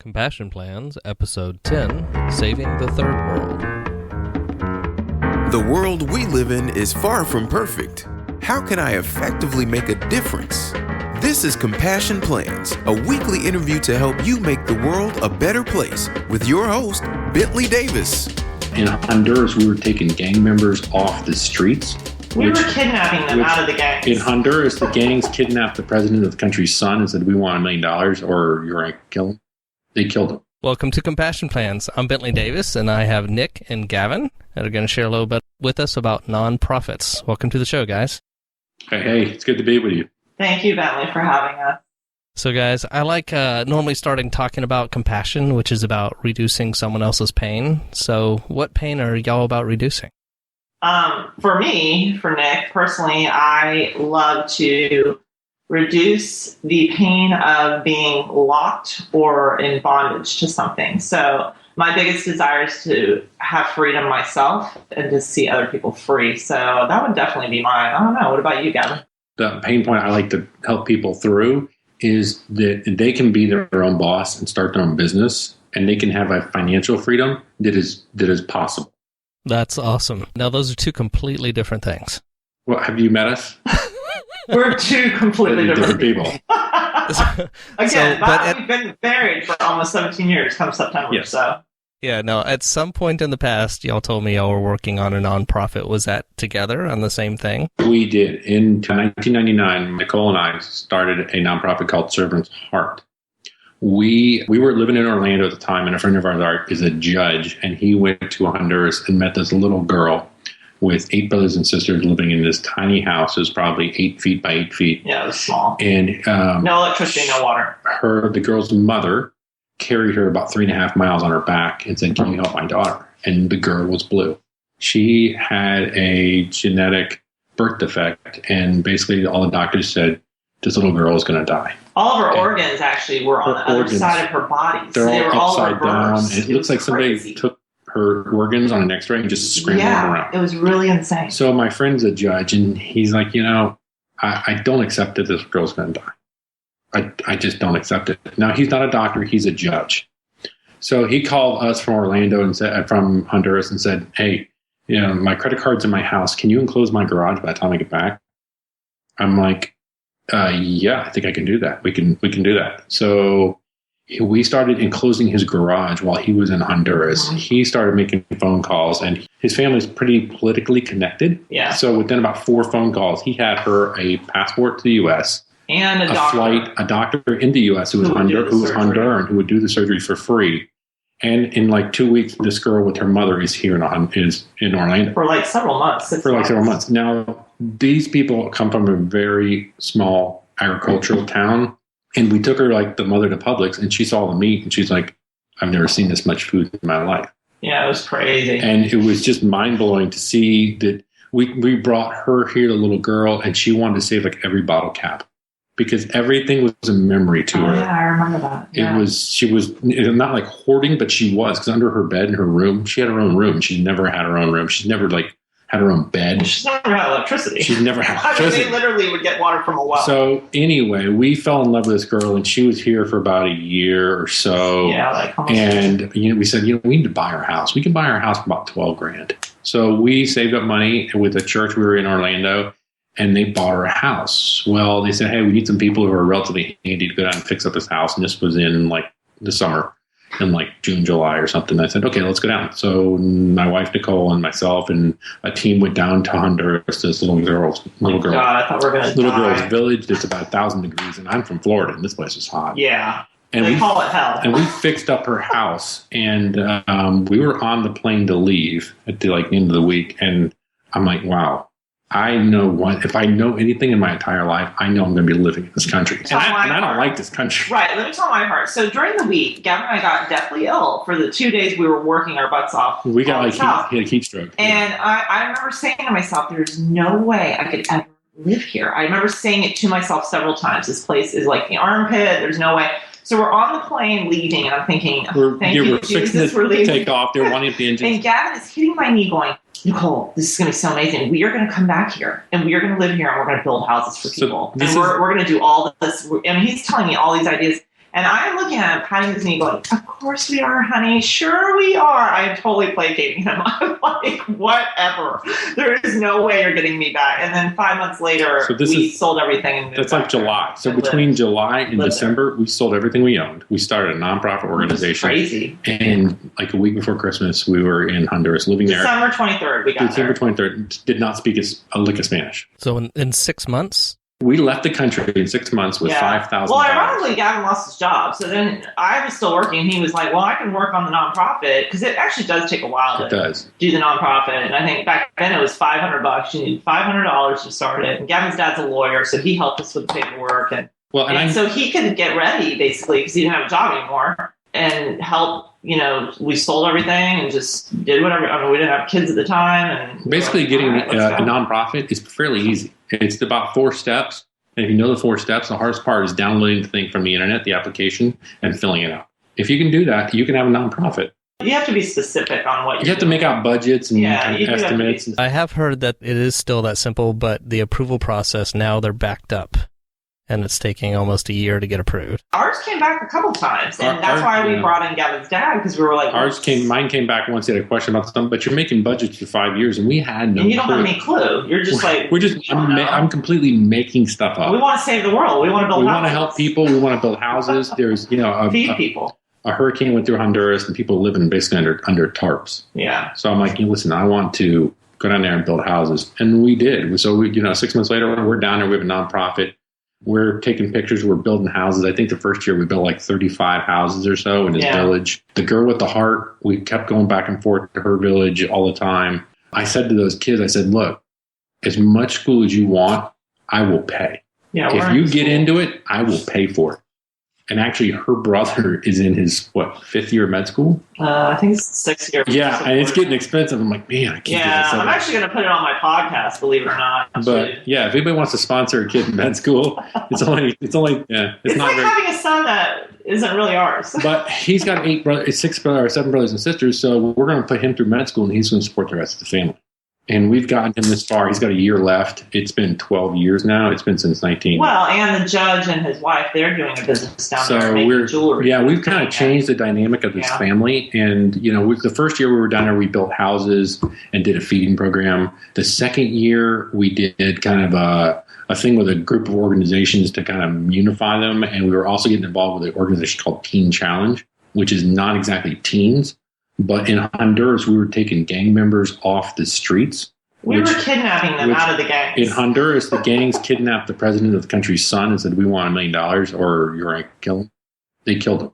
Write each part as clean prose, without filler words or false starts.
Compassion Plans, Episode 10, Saving the Third World. The world we live in is far from perfect. How can I effectively make a difference? This is Compassion Plans, a weekly interview to help you make the world a better place with your host, Bentley Davis. In Honduras, we were taking gang members off the streets. We were kidnapping them out of the gangs. In Honduras, the gangs kidnapped the president of the country's son and said, we want $1 million or you're going to kill him. They killed him. Welcome to Compassion Plans. I'm Bentley Davis, and I have Nick and Gavin that are going to share a little bit with us about nonprofits. Welcome to the show, guys. Hey, it's good to be with you. Thank you, Bentley, for having us. So, guys, I like normally starting talking about compassion, which is about reducing someone else's pain. So what pain are y'all about reducing? For me, for Nick, personally, I love to reduce the pain of being locked or in bondage to something. So my biggest desire is to have freedom myself and to see other people free. So that would definitely be mine. I don't know. What about you, Gavin? The pain point I like to help people through is that they can be their own boss and start their own business, and they can have a financial freedom that is possible. That's awesome. Now, those are two completely different things. Well, have you met us? We're two completely different people. Again, we've been married for almost 17 years come September. Yes. So. Yeah, no, at some point in the past, y'all told me y'all were working on a nonprofit. Was that together on the same thing? We did. In 1999, Nicole and I started a nonprofit called Servant's Heart. We were living in Orlando at the time, and a friend of ours is a judge, and he went to Honduras and met this little girl with 8 brothers and sisters living in this tiny house. It was probably 8 feet by 8 feet. Yeah, it was small. And no electricity, no water. The girl's mother carried her about 3.5 miles on her back and said, "Can you help my daughter?" And the girl was blue. She had a genetic birth defect, and basically all the doctors said, this little girl is going to die. All of her organs actually were on the other side of her body. They're all upside down. And it looks like somebody took her organs on an x-ray and just scrambled them around. It was really insane. So my friend's a judge, and he's like, I don't accept that this girl's going to die. I just don't accept it. Now, he's not a doctor. He's a judge. So he called us from Orlando and from Honduras and said, hey, my credit card's in my house. Can you enclose my garage by the time I get back? I'm like, yeah, I think I can do that. We can do that. So we started enclosing his garage while he was in Honduras. Mm-hmm. He started making phone calls, and his family's pretty politically connected. Yeah. So within about 4 phone calls, he had her a passport to the U.S., and a doctor in the U.S. who was Honduran, who would do the surgery for free. And in like 2 weeks, this girl with her mother is here in Orlando. For like several months. Several months. Now, these people come from a very small agricultural town. And we took her, like, the mother to Publix, and she saw the meat, and she's like, I've never seen this much food in my life. Yeah, it was crazy. And it was just mind-blowing to see that we brought her here, the little girl, and she wanted to save, like, every bottle cap. Because everything was a memory to her. Yeah, I remember that. Yeah. She was not like hoarding, but she was, because under her bed in her room, she had her own room. She's never had her own room. She's never had her own bed. She's never had electricity. She's never had electricity. They literally would get water from a well. So anyway, we fell in love with this girl, and she was here for about a year or so. Yeah, and we said, we need to buy our house. We can buy our house for about $12,000. So we saved up money with a church. We were in Orlando. And they bought her a house. Well, they said, hey, we need some people who are relatively handy to go down and fix up this house. And this was in like the summer, in like June, July or something. I said, okay, let's go down. So my wife, Nicole, and myself and a team went down to Honduras, this little girl. God, I thought we were going to die. Little girl's village. It's about 1,000 degrees. And I'm from Florida, and this place is hot. Yeah. And they call it hell. And we fixed up her house. And we were on the plane to leave at the end of the week. And I'm like, wow. I know if I know anything in my entire life, I know I'm going to be living in this country. And I don't like this country. Right. Let me tell my part. So during the week, Gavin and I got deathly ill for the 2 days we were working our butts off. We got a heat stroke. And I remember saying to myself, there's no way I could ever live here. I remember saying it to myself several times. This place is like the armpit. There's no way. So we're on the plane leaving, and I'm thinking, thank you, Jesus, we're leaving. Take off. They're wanting the engine. And Gavin is hitting my knee going, Nicole, this is going to be so amazing. We are going to come back here, and we are going to live here, and we're going to build houses for people. And we're going to do all this. And he's telling me all these ideas. And I'm looking at him, patting his knee, going, of course we are, honey. Sure we are. I'm totally placating him. I'm like, whatever. There is no way you're getting me back. And then 5 months later, we sold everything. And that's like July. So between July and December, we sold everything we owned. We started a nonprofit organization. Crazy. And like a week before Christmas, we were in Honduras, living there. December 23rd, we got December 23rd, did not speak a lick of Spanish. So in 6 months? We left the country in 6 months with $5,000. Well, ironically, Gavin lost his job. So then I was still working. He was like, well, I can work on the nonprofit because it actually does take a while to do the nonprofit. And I think back then it was $500. You need $500 to start it. And Gavin's dad's a lawyer, so he helped us with the paperwork. And so he could get ready, basically, because he didn't have a job anymore, and help. We sold everything and just did whatever. I mean, we didn't have kids at the time. And basically, getting a nonprofit is fairly easy. It's about 4 steps. And if you know the 4 steps, the hardest part is downloading the thing from the internet, the application, and filling it out. If you can do that, you can have a nonprofit. You have to be specific on what you have to make out budgets and estimates. I have heard that it is still that simple, but the approval process now they're backed up. And it's taking almost a year to get approved. Ours came back a couple times, and that's why we brought in Gavin's dad, because we were like, mine came back once. He had a question about something, but you're making budgets for 5 years, and we had no. And you don't have any clue. You're just I'm completely making stuff up. We want to save the world. We want to build. We want to help people. We want to build houses. There's feed people. A hurricane went through Honduras, and people living basically under tarps. Yeah. So I'm like, listen, I want to go down there and build houses, and we did. So 6 months later, we're down there. We have a nonprofit. We're taking pictures. We're building houses. I think the first year we built like 35 houses or so in his village. The girl with the heart, we kept going back and forth to her village all the time. I said to those kids, I said, look, as much school as you want, I will pay. Yeah, if you get into it, I will pay for it. And actually, her brother is in his, 5th year of med school? I think it's 6th year. Yeah, and it's getting expensive. I'm like, man, I can't do this. Yeah, I'm actually going to put it on my podcast, believe it or not. But, yeah, if anybody wants to sponsor a kid in med school, it's not like having a son that isn't really ours. But he's got 7 brothers and sisters, so we're going to put him through med school, and he's going to support the rest of the family. And we've gotten him this far. He's got a year left. It's been 12 years now. It's been since 19. Well, and the judge and his wife, they're doing a business down there making jewelry. Yeah, we've kind of changed the dynamic of this family. And, the first year we were down there, we built houses and did a feeding program. The second year, we did kind of a thing with a group of organizations to kind of unify them. And we were also getting involved with an organization called Teen Challenge, which is not exactly teens. But in Honduras, we were taking gang members off the streets. We were kidnapping them out of the gangs. In Honduras, the gangs kidnapped the president of the country's son and said, we want $1 million or you're going to kill him. They killed him.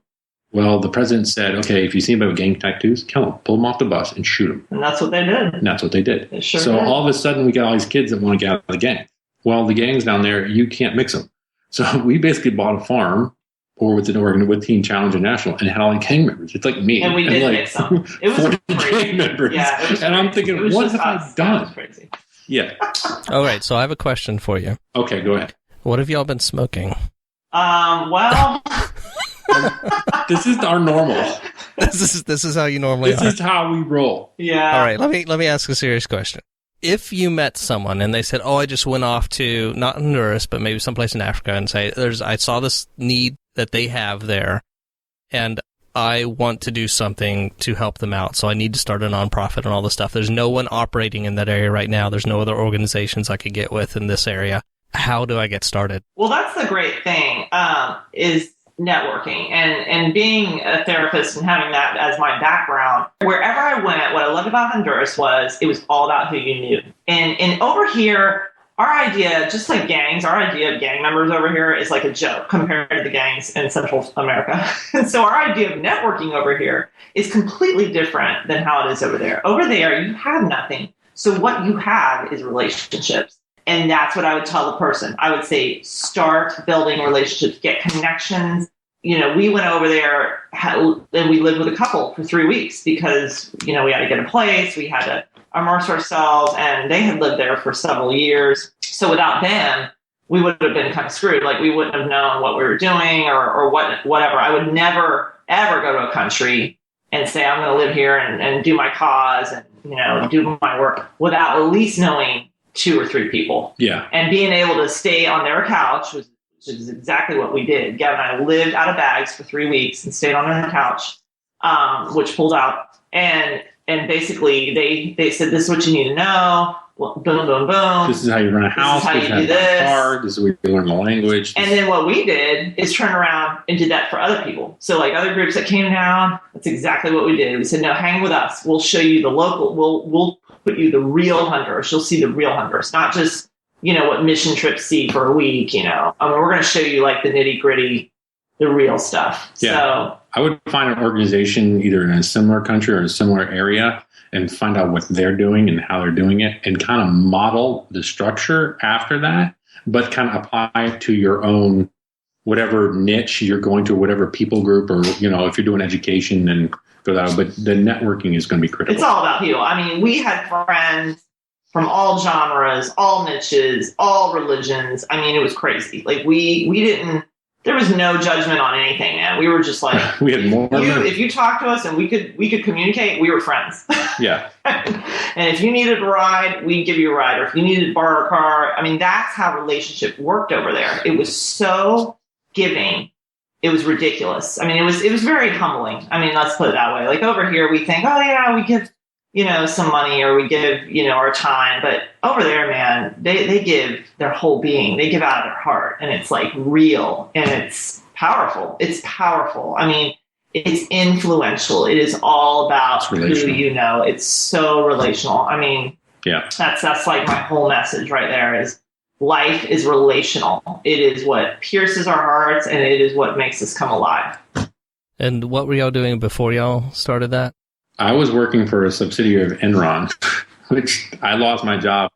Well, the president said, okay, if you see anybody with gang tattoos, kill him. Pull them off the bus and shoot them. And that's what they did. And that's what they did. They sure did. All of a sudden, we got all these kids that want to get out of the gang. Well, the gangs down there, you can't mix them. So we basically bought a farm or with Teen Challenge International, and had all the gang members. It's like me. And we did mix them. It was 40 crazy. gang members. Yeah, it was and I'm thinking, what have I done? Crazy. Yeah. All right, so I have a question for you. Okay, go ahead. What have y'all been smoking? Well... this is our normal. This is how you normally This is how we roll. Yeah. All right, let me ask a serious question. If you met someone and they said, oh, I just went off to, not Honduras, but maybe someplace in Africa, and say, I saw this need that they have there, and I want to do something to help them out, so I need to start a nonprofit and all this stuff. There's no one operating in that area right now. There's no other organizations I could get with in this area. How do I get started? Well, that's the great thing, is networking and being a therapist and having that as my background. Wherever I went, what I loved about Honduras was it was all about who you knew. And over here, our idea, just like gangs, our idea of gang members over here is like a joke compared to the gangs in Central America. And so our idea of networking over here is completely different than how it is over there. Over there, you have nothing. So what you have is relationships. And that's what I would tell the person. I would say, start building relationships, get connections. We went over there and we lived with a couple for 3 weeks because, we had to get a place. We had to immerse ourselves, and they had lived there for several years. So without them, we would have been kind of screwed. Like, we wouldn't have known what we were doing or whatever. I would never, ever go to a country and say, I'm going to live here and do my cause and, do my work without at least knowing 2 or 3 people. Yeah. And being able to stay on their couch was which is exactly what we did. Gavin and I lived out of bags for 3 weeks and stayed on the couch, which pulled out. And basically they said, this is what you need to know. Well, boom, boom, boom. This is how you run a house. This is how you do buy a this. car. This is where you learn the language. And then what we did is turn around and did that for other people. So like other groups that came down, that's exactly what we did. We said, no, hang with us. We'll show you the local. We'll put you the real Honduras. You'll see the real Honduras, not just, what mission trips see for a week, we're going to show you like the nitty gritty, the real stuff. Yeah. So I would find an organization either in a similar country or a similar area and find out what they're doing and how they're doing it and kind of model the structure after that, but kind of apply it to your own, whatever niche you're going to, whatever people group, or, if you're doing education, then go that way. But the networking is going to be critical. It's all about people. I mean, we had friends from all genres, all niches, all religions. I mean, it was crazy. Like we didn't, there was no judgment on anything, man. We were just like, we had more. If you talk to us and we could communicate, we were friends. Yeah. And if you needed a ride, we'd give you a ride. Or if you needed to borrow a car, I mean, that's how relationship worked over there. It was so giving. It was ridiculous. I mean, it was very humbling. I mean, let's put it that way. Like over here, we think, oh yeah, we give, some money or we give, our time. But over there, man, they give their whole being. They give out of their heart. And it's like real and it's powerful. It's powerful. I mean, it's influential. It is all about who you know. It's so relational. I mean, yeah, that's like my whole message right there is life is relational. It is what pierces our hearts and it is what makes us come alive. And what were y'all doing before y'all started that? I was working for a subsidiary of Enron, which I lost my job,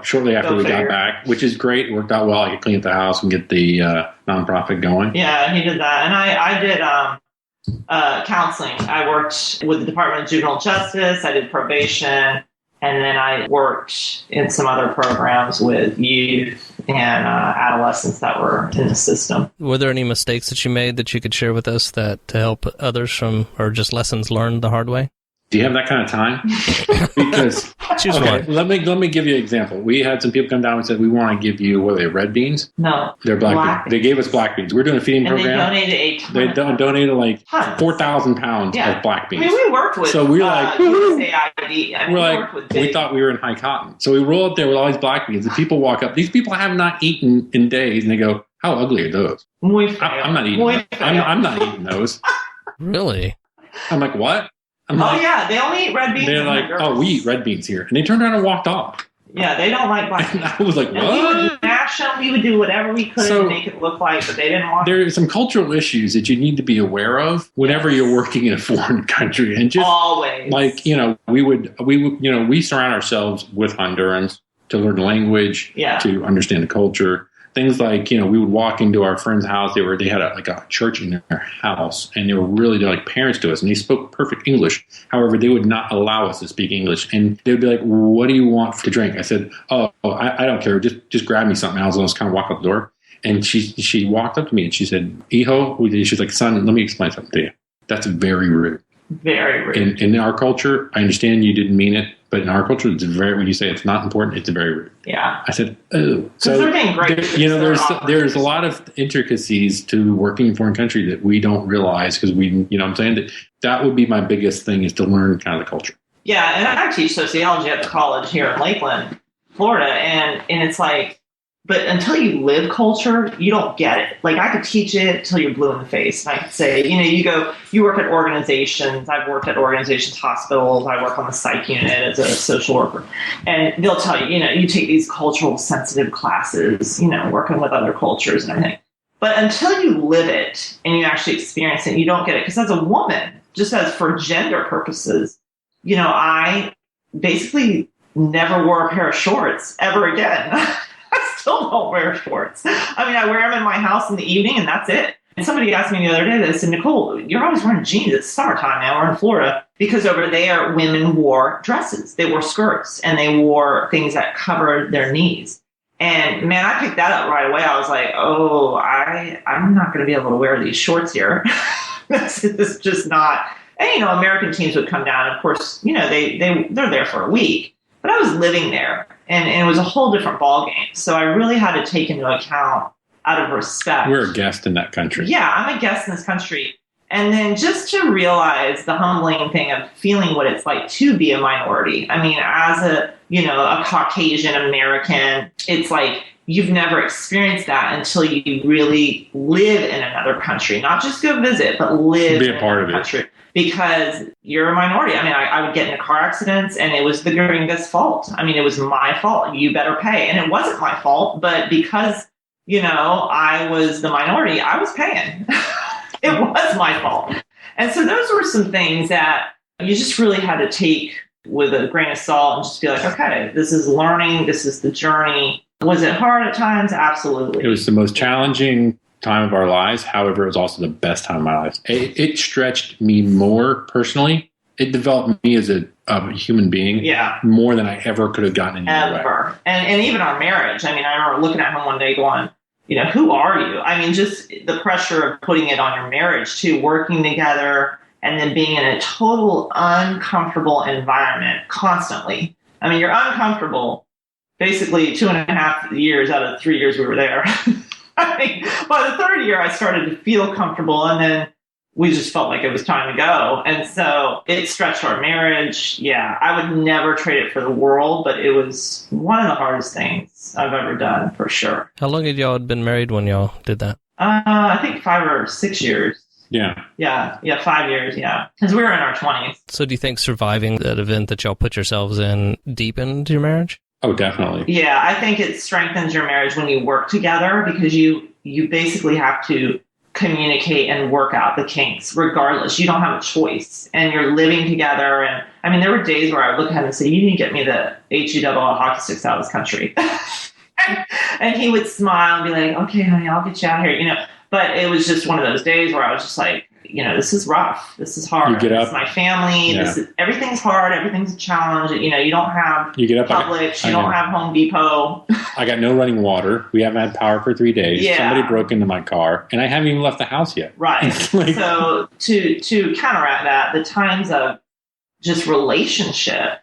shortly after we got back, which is great. It worked out well. I could clean up the house and get the nonprofit going. Yeah, he did that. And I did counseling. I worked with the Department of Juvenile Justice. I did probation. And then I worked in some other programs with youth and adolescents that were in the system. Were there any mistakes that you made that you could share with us that to help others from, or just lessons learned the hard way? Do you have that kind of time? Because choose one. Let me give you an example. We had some people come down and said, we want to give you, what are they, red beans? No. They're black beans. They gave us black beans. We're doing a feeding program. They donated like 4,000 pounds of black beans. I mean, we worked with so we were like, USAID. We thought we were in high cotton. So we roll up there with all these black beans and people walk up. These people have not eaten in days and they go, how ugly are those? I'm not eating those. I'm not eating those. Really? I'm like, what? Yeah, they only eat red beans. They're like, we eat red beans here. And they turned around and walked off. Yeah, they don't like black beans. I was like, what? We would mash them. We would do whatever we could to make it look like, but they didn't want There are some cultural issues that you need to be aware of whenever you're working in a foreign country. And just always. Like, we surround ourselves with Hondurans to learn the language, to understand the culture. Things like, we would walk into our friend's house. They had a church in their house, and they were really like parents to us, and they spoke perfect English. However, they would not allow us to speak English, and they would be like, "What do you want to drink?" I said, "Oh, I don't care. Just grab me something else." And I was kind of walk out the door, and she walked up to me and she said, "Hijo," she's like, "Son, let me explain something to you. That's very rude." Very rude. In our culture, I understand you didn't mean it, but in our culture, when you say it's not important, it's very rude. Yeah. I said, oh. So they're being great. There's a lot of intricacies to working in a foreign country that we don't realize because I'm saying that would be my biggest thing is to learn kind of the culture. Yeah, and I teach sociology at the college here in Lakeland, Florida, and it's like, but until you live culture, you don't get it. Like I could teach it till you're blue in the face. And I could say, you work at organizations. I've worked at organizations, hospitals. I work on the psych unit as a social worker. And they'll tell you, you take these cultural sensitive classes, working with other cultures and everything. But until you live it and you actually experience it, you don't get it. Because as a woman, just as for gender purposes, I basically never wore a pair of shorts ever again. Still don't wear shorts. I mean, I wear them in my house in the evening and that's it. And somebody asked me the other day, they said, Nicole, you're always wearing jeans. It's summertime now. We're in Florida. Because over there, women wore dresses. They wore skirts and they wore things that covered their knees. And man, I picked that up right away. I was like, I'm not going to be able to wear these shorts here. This is just not. And, American teams would come down. Of course, they're there for a week. But I was living there, and it was a whole different ballgame. So I really had to take into account out of respect. We're a guest in that country. Yeah, I'm a guest in this country. And then just to realize the humbling thing of feeling what it's like to be a minority. I mean, as a Caucasian American, it's like you've never experienced that until you really live in another country, not just go visit, but live Be a part of country. Because you're a minority. I mean, I would get into car accidents and it was the gringa's fault. I mean, it was my fault. You better pay. And it wasn't my fault, but because, I was the minority, I was paying. It was my fault. And so those were some things that you just really had to take with a grain of salt and just be like, okay, this is learning. This is the journey. Was it hard at times? Absolutely. It was the most challenging time of our lives. However, it was also the best time of my life. It stretched me more personally. It developed me as a human being more than I ever could have gotten in any way. And even our marriage. I mean, I remember looking at him one day going, who are you? I mean, just the pressure of putting it on your marriage too, working together and then being in a total uncomfortable environment constantly. I mean, you're uncomfortable basically 2.5 years out of the 3 years we were there. I mean, by the third year, I started to feel comfortable, and then we just felt like it was time to go. And so it stretched our marriage. Yeah, I would never trade it for the world, but it was one of the hardest things I've ever done, for sure. How long had y'all been married when y'all did that? I think 5 or 6 years. Yeah. Yeah, 5 years, yeah. Because we were in our 20s. So do you think surviving that event that y'all put yourselves in deepened your marriage? Oh, definitely. Yeah, I think it strengthens your marriage when you work together because you basically have to communicate and work out the kinks regardless. You don't have a choice. And you're living together. And I mean, there were days where I would look at him and say, you need to get me the HE-double-L hockey sticks out of this country. and he would smile and be like, okay, honey, I'll get you out here, But it was just one of those days where I was just like, this is rough. This is hard. You get up. This is my family. Yeah. Everything's hard. Everything's a challenge. You don't have you get up, Publix. You don't have Home Depot. I got no running water. We haven't had power for 3 days. Yeah. Somebody broke into my car, and I haven't even left the house yet. Right. So to counteract that, the times of just relationship,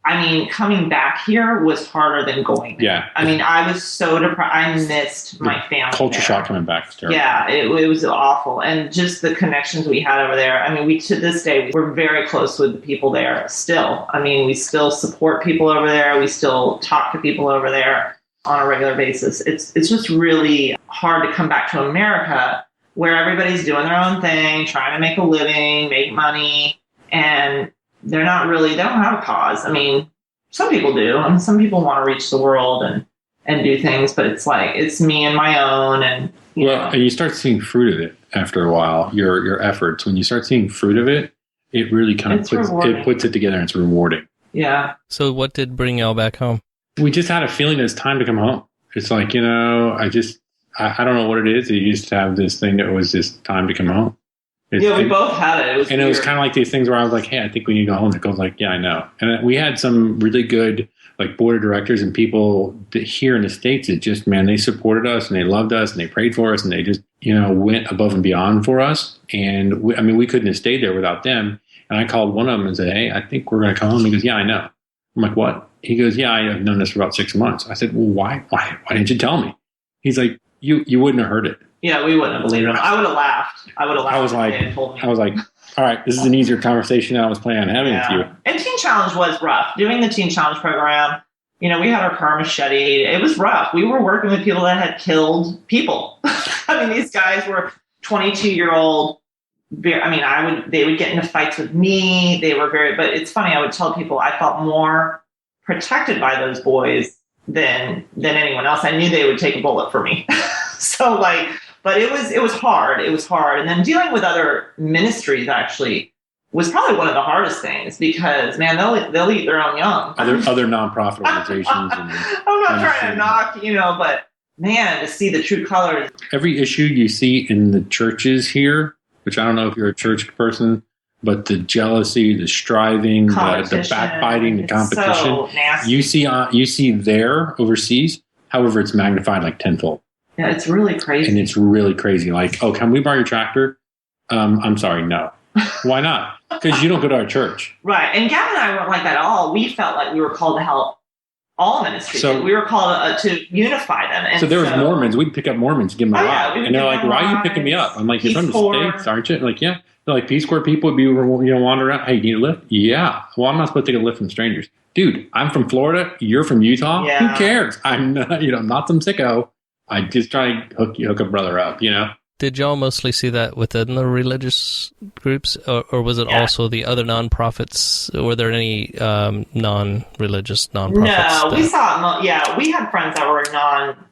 I mean, coming back here was harder than going there. Yeah. I mean, I was so depressed. I missed my family. Culture shock coming back is terrible. Yeah, it was awful. And just the connections we had over there. I mean, we to this day, we're very close with the people there still. I mean, we still support people over there. We still talk to people over there on a regular basis. It's just really hard to come back to America where everybody's doing their own thing, trying to make a living, make money, and they don't have a cause. I mean, some people do. I mean, some people want to reach the world and do things, but it's like, it's me and my own. And and you start seeing fruit of it after a while, your efforts. When you start seeing fruit of it, it really kind of puts it together and it's rewarding. Yeah. So what did bring y'all back home? We just had a feeling it's time to come home. It's like, I don't know what it is. You used to have this thing that was just time to come home. We both had it. It was kind of like these things where I was like, hey, I think we need to go home. Nicole's like, yeah, I know. And we had some really good board of directors and people that here in the States that just, man, they supported us and they loved us and they prayed for us and they just, went above and beyond for us. And we couldn't have stayed there without them. And I called one of them and said, hey, I think we're going to come home. He goes, yeah, I know. I'm like, what? He goes, yeah, I have known this for about 6 months. I said, well, why didn't you tell me? He's like, you wouldn't have heard it. Yeah, we wouldn't have believed him. I would have laughed. I was like, all right, this is an easier conversation than I was planning on having with you. And Teen Challenge was rough. Doing the Teen Challenge program, we had our car machete. It was rough. We were working with people that had killed people. I mean, these guys were 22-year-old. They would get into fights with me. They were but it's funny. I would tell people I felt more protected by those boys than anyone else. I knew they would take a bullet for me. So but it was hard. It was hard. And then dealing with other ministries actually was probably one of the hardest things because, man, they'll eat their own young. Other nonprofit organizations. I'm not trying to knock, but man, to see the true colors. Every issue you see in the churches here, which I don't know if you're a church person, but the jealousy, the striving, the backbiting, the competition, so nasty. You see there overseas. However, it's magnified like tenfold. Yeah, it's really crazy. And it's really crazy. Like, oh, can we borrow your tractor? I'm sorry, no. Why not? Because you don't go to our church. Right. And Gavin and I weren't like that at all. We felt like we were called to help all ministries. So- We were called to unify them. And So there was Mormons. We'd pick up Mormons, give them a Oh, yeah, ride. we would And they're give like, them why are you rides. picking me up? I'm like, you're Peace from the Corps. States, aren't you? Like, yeah. They're like, Peace Corps people would be, wander around. Hey, you need a lift? Yeah. Well, I'm not supposed to take a lift from strangers. Dude, I'm from Florida. You're from Utah. Yeah. Who cares? I'm not, I'm not some sicko. I just try and hook a brother up, Did y'all mostly see that within the religious groups, or was it Yeah. also the other nonprofits? Were there any non-religious nonprofits? No, we saw. We had friends that were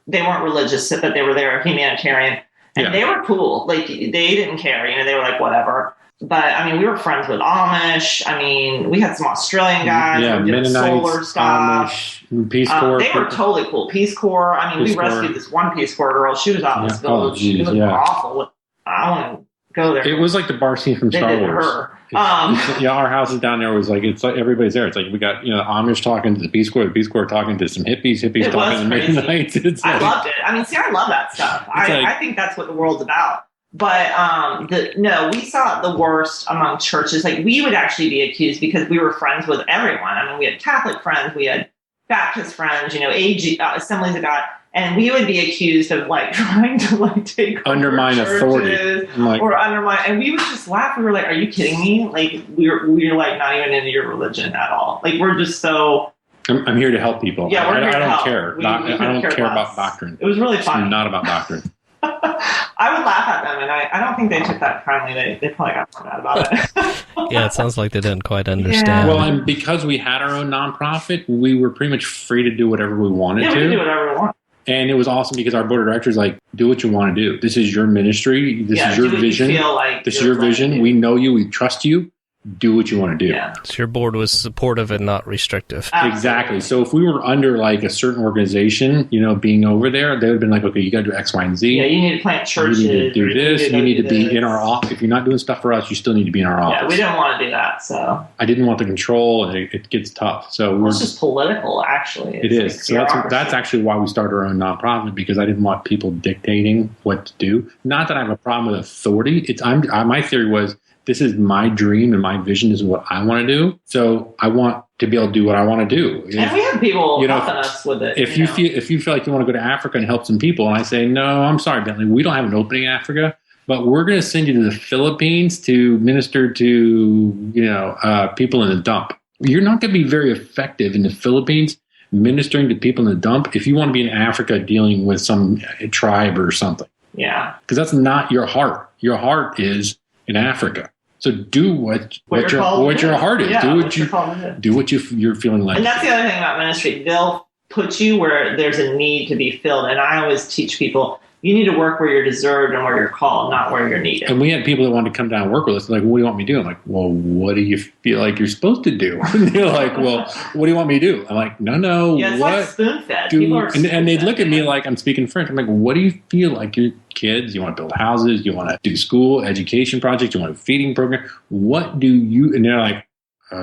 they weren't religious, but they were there humanitarian, and Yeah. they were cool. Like they didn't care. They were like whatever. But I mean, we were friends with Amish. I mean, we had some Australian guys Yeah, who did Mennonites, solar stuff. Amish, Peace Corps. They were totally cool. Peace Corps. I mean, Peace we rescued Corps. this one Peace Corps girl. She was out in this Yeah. Oh, village. geez, It was yeah. awful. I want to go there. It was like the bar scene from They Star did Wars. her. Our house is down there. Was like it's like everybody's there. It's like we got Amish talking to the Peace Corps talking to some hippies It talking was to crazy. Mennonites. It's I like, loved it. I mean, see, I love that stuff. I think that's what the world's about. But no, we saw the worst among churches. Like we would actually be accused because we were friends with everyone. I mean, we had Catholic friends, we had Baptist friends, AG Assemblies of God, and we would be accused of trying to take over undermine churches authority. I'm like, or undermine. And we would just laugh. We were like, "Are you kidding me? Like we're like not even into your religion at all. Like we're just so." I'm here to help people. Yeah, we're here I to don't help. care. We I couldn't don't care care less. about doctrine. It was really It's funny. not about doctrine. I would laugh at them, and I don't think they took that kindly. They probably got so mad about it. Yeah, it sounds like they didn't quite understand. Yeah. Well, and because we had our own nonprofit, we were pretty much free to do whatever we wanted Yeah, we to. can do whatever we want. And it was awesome because our board of directors do what you want to do. This is your ministry. This is your do what vision. You feel like This is you're your vision. right. We know you. We trust you. Do what you want to do. Yeah, So your board was supportive and not restrictive. Exactly. So if we were under a certain organization, being over there, they would have been like, okay, you got to do X, Y, and Z. Yeah, you need to plant churches. You need to do this. You need to be this. in our office. If you're not doing stuff for us, you still need to be in our office. Yeah, we didn't want to do that, so I didn't want the control, and it gets tough. So it's just political, actually. it is. So that's actually why we started our own nonprofit, because I didn't want people dictating what to do. Not that I have a problem with authority. My theory was, this is my dream and my vision is what I want to do. So I want to be able to do what I want to do. And we have people helping us with it. If you feel like you want to go to Africa and help some people, and I say, no, I'm sorry, Bentley, we don't have an opening in Africa, but we're going to send you to the Philippines to minister to people in the dump. You're not going to be very effective in the Philippines ministering to people in the dump if you want to be in Africa dealing with some tribe or something. Yeah, Because that's not your heart. Your heart is in Africa. So do what your heart is. Yeah, Do what you're feeling like. And that's the other thing about ministry. They'll put you where there's a need to be filled. And I always teach people, you need to work where you're deserved and where you're called, not where you're needed. And we had people that wanted to come down and work with us. Like, what do you want me to do? I'm like, well, what do you feel like you're supposed to do? And they're like, well, what do you want me to do? I'm like, no. Yeah, it's what like spoon-fed. do? People are And they'd look at me spoon-fed. like I'm speaking French. I'm like, what do you feel like your kids? You want to build houses? You want to do school, education projects? You want a feeding program? What do you? And they're like, we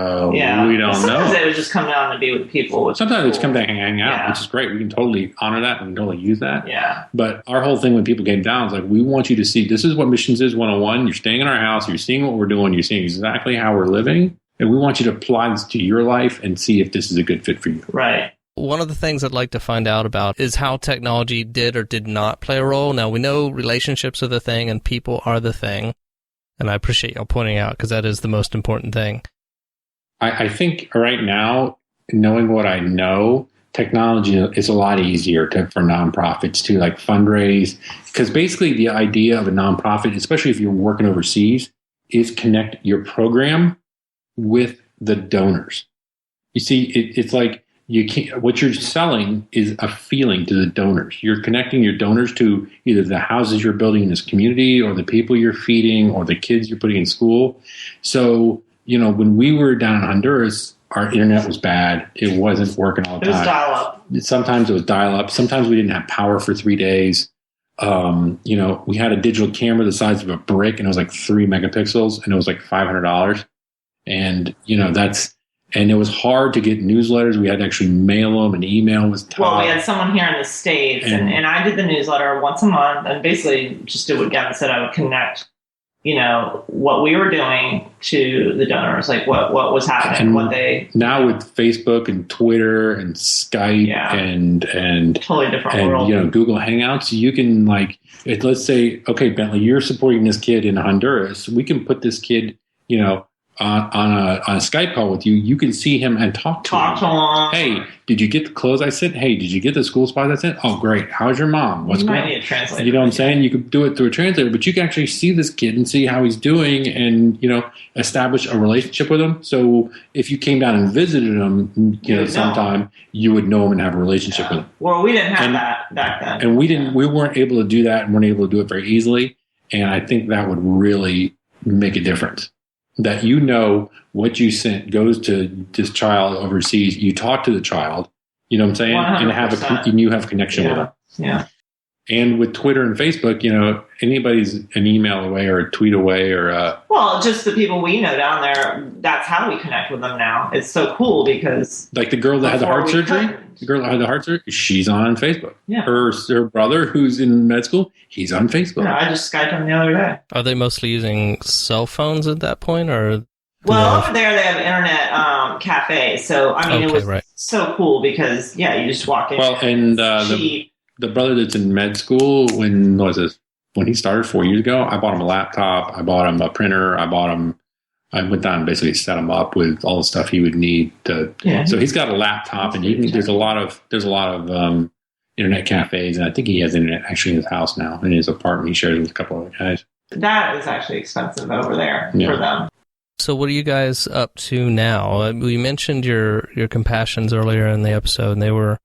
don't Sometimes know. they would just come down to be with people. Which Sometimes they is just come cool. down and hang out, Yeah. which is great. We can totally honor that and totally use that. Yeah. But our whole thing when people came down is like, we want you to see this is what missions is 101. You're staying in our house. You're seeing what we're doing. You're seeing exactly how we're living. And we want you to apply this to your life and see if this is a good fit for you. Right. One of the things I'd like to find out about is how technology did or did not play a role. Now, we know relationships are the thing and people are the thing. And I appreciate y'all pointing out because that is the most important thing. I think right now, knowing what I know, technology is a lot easier for nonprofits to fundraise. Because basically the idea of a nonprofit, especially if you're working overseas, is connect your program with the donors. You see, it's like you can't. What you're selling is a feeling to the donors. You're connecting your donors to either the houses you're building in this community, or the people you're feeding, or the kids you're putting in school. So, when we were down in Honduras, our internet was bad. It wasn't working all the time. It was dial up. Sometimes it was dial up. Sometimes we didn't have power for 3 days. We had a digital camera the size of a brick, and it was 3 megapixels, and it was $500. And and it was hard to get newsletters. We had to actually mail them, and email was tough. Well, we had someone here in the States, and I did the newsletter once a month, and basically just did what Gavin said. I would connect what we were doing to the donors, like what was happening, And what they now with Facebook and Twitter and Skype and totally different and world. Google Hangouts, you can let's say, okay, Bentley, you're supporting this kid in Honduras. We can put this kid, on a Skype call with you. You can see him and talk to him. Hey, did you get the clothes I sent? Hey, did you get the school supplies I sent? Oh, great. How's your mom? What's going on? Need a translator. You know what I'm saying? You could do it through a translator, but you can actually see this kid and see how he's doing and, establish a relationship with him. So if you came down and visited him, sometime, you would know him and have a relationship with him. Well, we didn't have that back then. And we weren't able to do that and weren't able to do it very easily. And I think that would really make a difference. That what you sent goes to this child overseas. You talk to the child, you know what I'm saying, 100%. And you have connection with them. Yeah. And with Twitter and Facebook, anybody's an email away or a tweet away or just the people we know down there. That's how we connect with them now. It's so cool because like the girl that had the heart surgery. The girl that had the heart surgery, she's on Facebook. Yeah. Her brother, who's in med school, he's on Facebook. Yeah, I just Skyped him the other day. Are they mostly using cell phones at that point, or? Well, over there they have internet cafes. So it was so cool because you just walk in. Well, and the brother that's in med school, when he started 4 years ago, I bought him a laptop, I bought him a printer, I went down and basically set him up with all the stuff he would need to. Yeah. So he's got a laptop, and there's a lot of internet cafes, and I think he has internet actually in his house now, in his apartment. He shares with a couple other guys. That is actually expensive over there for them. So what are you guys up to now? We mentioned your compassions earlier in the episode, and they were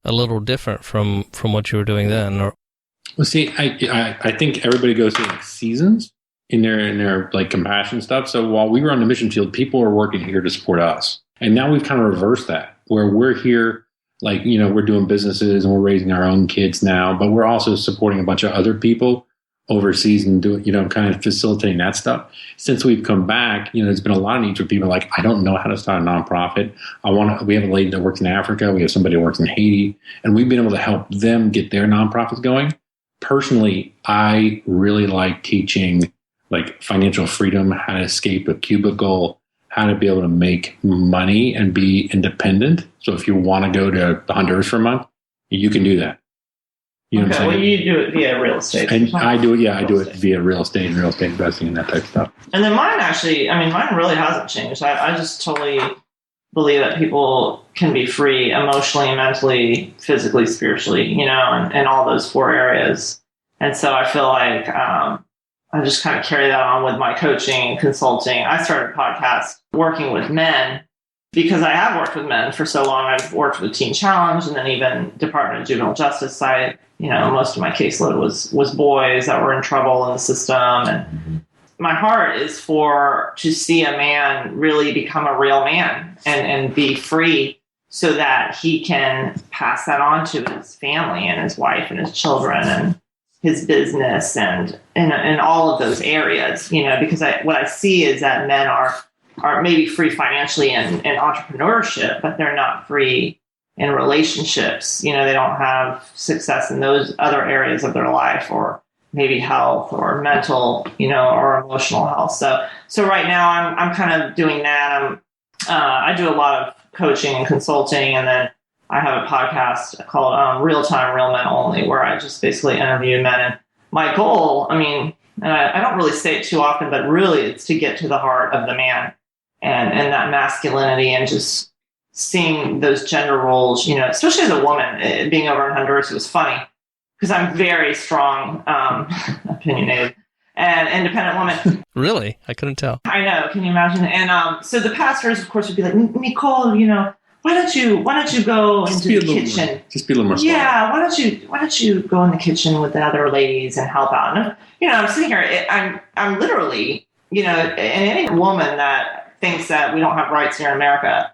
a little different from what you were doing then. Well, see, I think everybody goes through seasons in their like compassion stuff. So while we were on the mission field, people are working here to support us, and now we've kind of reversed that, where we're here, we're doing businesses and we're raising our own kids now, but we're also supporting a bunch of other people overseas and doing, kind of facilitating that stuff. Since we've come back, there's been a lot of needs for people like, I don't know how to start a nonprofit. We have a lady that works in Africa. We have somebody who works in Haiti, and we've been able to help them get their nonprofits going. Personally, I really like teaching financial freedom, how to escape a cubicle, how to be able to make money and be independent. So if you want to go to Honduras for a month, you can do that. You know what I'm saying? Well, you do it via real estate. And I do it. Yeah, I do it via real estate and real estate investing and that type of stuff. And then mine really hasn't changed. I just totally believe that people can be free emotionally, mentally, physically, spiritually, and all those 4 areas. And so I feel like I just kind of carry that on with my coaching and consulting. I started a podcast working with men because I have worked with men for so long. I've worked with Teen Challenge and then even Department of Juvenile Justice side. Most of my caseload was boys that were in trouble in the system. And my heart is to see a man really become a real man and be free so that he can pass that on to his family and his wife and his children and his business and all of those areas, because what I see is that men are maybe free financially in entrepreneurship, but they're not free in relationships. They don't have success in those other areas of their life, or maybe health or mental, or emotional health. So right now I'm kind of doing that. I do a lot of coaching and consulting, and then I have a podcast called Real Time, Real Men Only, where I just basically interview men. And my goal, and I don't really say it too often, but really it's to get to the heart of the man and that masculinity and just seeing those gender roles, especially as a woman. Being over in Honduras, it was funny because I'm very strong, opinionated, and independent woman. Really? I couldn't tell. I know. Can you imagine? And so the pastors, of course, would be like, Nicole, why don't you go into the kitchen? Just be a little more. Yeah. Why don't you go in the kitchen with the other ladies and help out? And I'm sitting here. I'm literally, and any woman that thinks that we don't have rights here in America,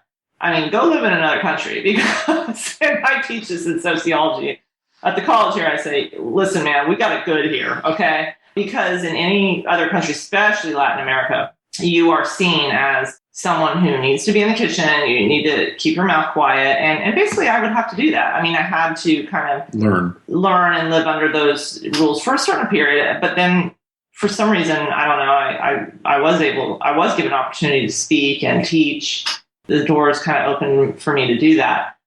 go live in another country, because and I teach this in sociology at the college here. I say, listen, man, we got it good here, okay? Because in any other country, especially Latin America, you are seen as someone who needs to be in the kitchen. You need to keep your mouth quiet. And basically I would have to do that. I had to kind of learn and live under those rules for a certain period. But then for some reason, I don't know, I was given an opportunity to speak and teach. The doors kind of open for me to do that.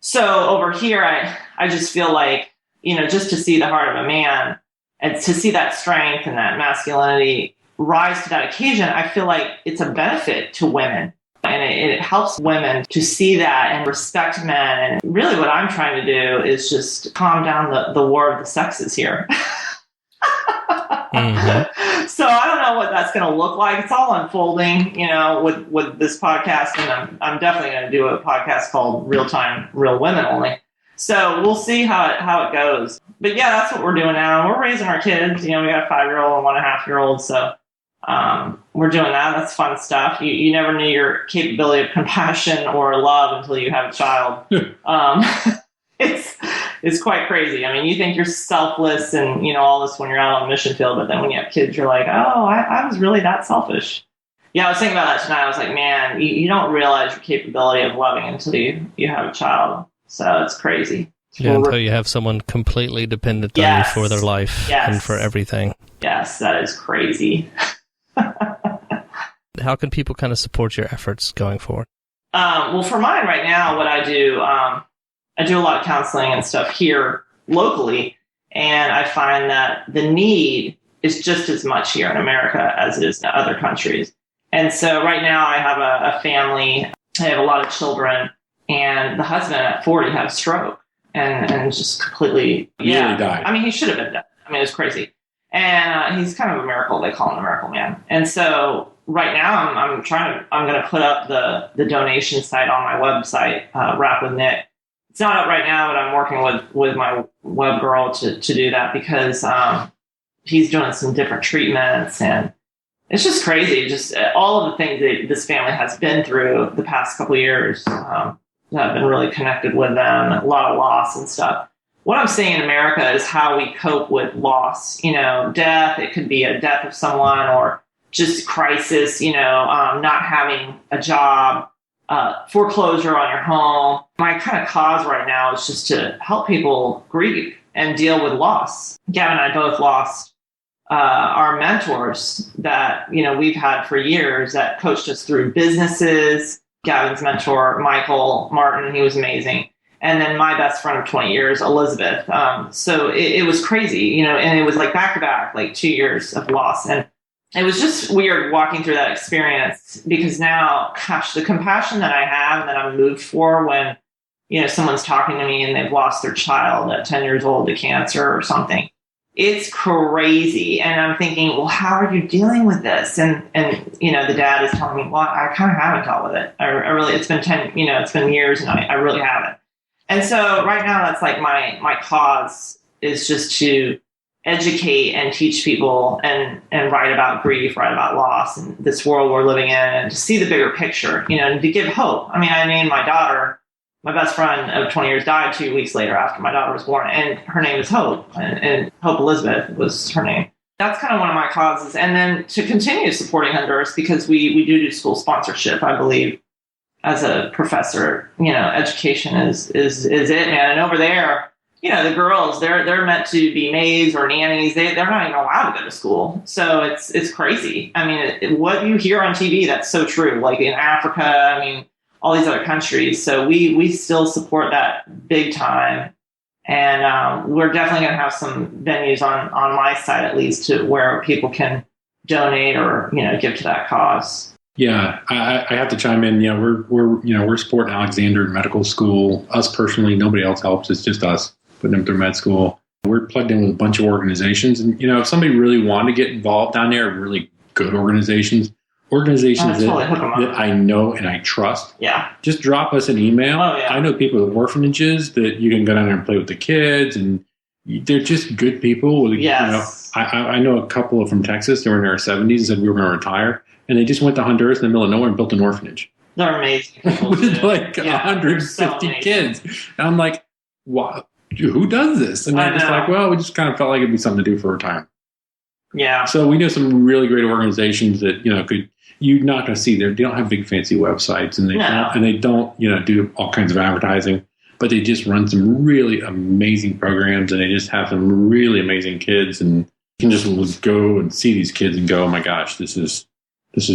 So over here, I just feel like, just to see the heart of a man and to see that strength and that masculinity rise to that occasion, I feel like it's a benefit to women. And it helps women to see that and respect men. And really what I'm trying to do is just calm down the war of the sexes here. Mm-hmm. So I don't know what that's going to look like. It's all unfolding, with this podcast. And I'm definitely going to do a podcast called Real Time, Real Women Only. So we'll see how it goes. But yeah, that's what we're doing now. We're raising our kids. We got a 5-year-old and 1.5-year-old. So we're doing that. That's fun stuff. You never knew your capability of compassion or love until you have a child. It's quite crazy. I mean, you think you're selfless and, all this when you're out on the mission field, but then when you have kids, you're like, oh, I was really that selfish. Yeah, I was thinking about that tonight. I was like, man, you don't realize your capability of loving until you have a child. So it's crazy. Yeah, until you have someone completely dependent on you for their life and for everything. Yes, that is crazy. How can people kind of support your efforts going forward? Well, for mine right now, what I do, I do a lot of counseling and stuff here locally, and I find that the need is just as much here in America as it is in other countries. And so right now I have a family, I have a lot of children, and the husband at 40 had a stroke and just completely died. I mean, he should have been dead. I mean, it was crazy. And he's kind of a miracle. They call him a miracle man. And so right now I'm going to put up the donation site on my website, Rap with Nick. It's not up right now, but I'm working with my web girl to do that because he's doing some different treatments, and it's just crazy. Just all of the things that this family has been through the past couple of years. I've been really connected with them, a lot of loss and stuff. What I'm seeing in America is how we cope with loss, death. It could be a death of someone or just crisis, not having a job, foreclosure on your home. My kind of cause right now is just to help people grieve and deal with loss. Gavin and I both lost our mentors that, we've had for years that coached us through businesses. Gavin's mentor, Michael Martin, he was amazing. And then my best friend of 20 years, Elizabeth. So it was crazy, and it was like back to back, like 2 years of loss. And it was just weird walking through that experience because now, gosh, the compassion that I have that I'm moved for when, someone's talking to me and they've lost their child at 10 years old to cancer or something. It's crazy. And I'm thinking, well, how are you dealing with this? And the dad is telling me, well, I kind of haven't dealt with it. I really, it's been it's been years and I really haven't. And so right now that's like my cause is just to educate and teach people and write about grief, write about loss and this world we're living in and to see the bigger picture, and to give hope. I mean, I named my daughter, my best friend of 20 years died 2 weeks later after my daughter was born, and her name is Hope, and Hope Elizabeth was her name. That's kind of one of my causes. And then to continue supporting Honduras because we do school sponsorship, I believe, as a professor. Education is it, man. And over there, the girls, they're meant to be maids or nannies. They're not even allowed to go to school. So it's crazy. I mean, what you hear on TV, that's so true. Like in Africa, I mean, all these other countries. So we still support that big time. And we're definitely going to have some venues on my site, at least, to where people can donate or, give to that cause. Yeah, I have to chime in. We're supporting Alexander Medical School. Us personally, nobody else helps. It's just us putting them through med school. We're plugged in with a bunch of organizations. And, if somebody really wanted to get involved down there, really good organizations that I know and I trust. Yeah. Just drop us an email. Oh, yeah. I know people with orphanages that you can go down there and play with the kids, and they're just good people. Yes. I know a couple from Texas. They were in their 70s and said we were going to retire, and they just went to Honduras in the middle of nowhere and built an orphanage. They're amazing. With like 150 kids. And I'm like, wow, who does this? And I'm just like, well, we just kind of felt like it'd be something to do for retirement. Yeah. So we know some really great organizations that, you're not going to see there. They don't have big fancy websites and they don't, do all kinds of advertising, but they just run some really amazing programs and they just have some really amazing kids. And You can just go and see these kids and go, oh my gosh, this is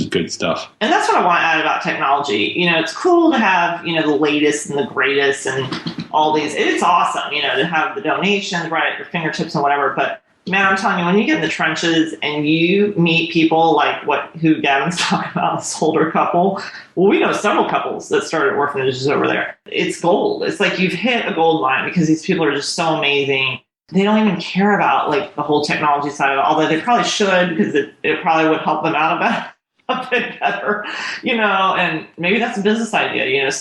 good stuff. And that's what I want to add about technology. It's cool to have, the latest and the greatest and all these. It's awesome, to have the donations right at your fingertips and whatever. But man, I'm telling you, when you get in the trenches and you meet people like who Gavin's talking about, this older couple. Well, we know several couples that started orphanages over there. It's gold. It's like you've hit a gold mine because these people are just so amazing. They don't even care about like the whole technology side of it, although they probably should, because it probably would help them out a bit better, and maybe that's a business idea. Someone